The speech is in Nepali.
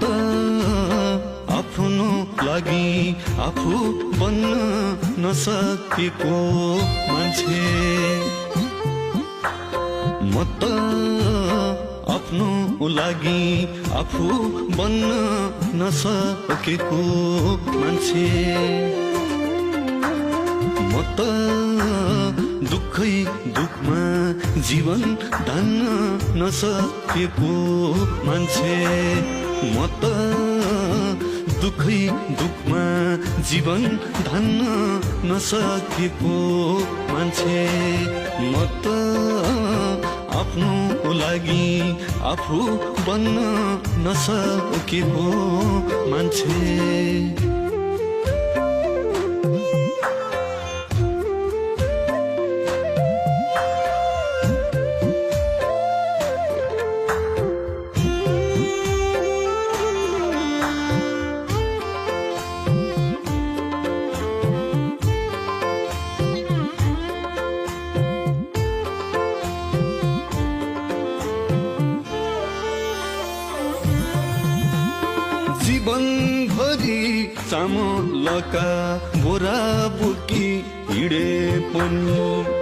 त आफ्नो लागि आफू बन्न नसकेको मान्छे म त आफ्नो लागि आफू बन्न नसकेको मान्छे म त दुःखै दुःखमा जीवन धान्न नसकेको मान्छे म त दुःखै दुःखमा जीवन धान्न नसकेको मान्छे म त आफ्नो लागि आफू बन्न नसकेको मान्छे जीवनभरि चामलका बोरा बोकी हिँडे पनि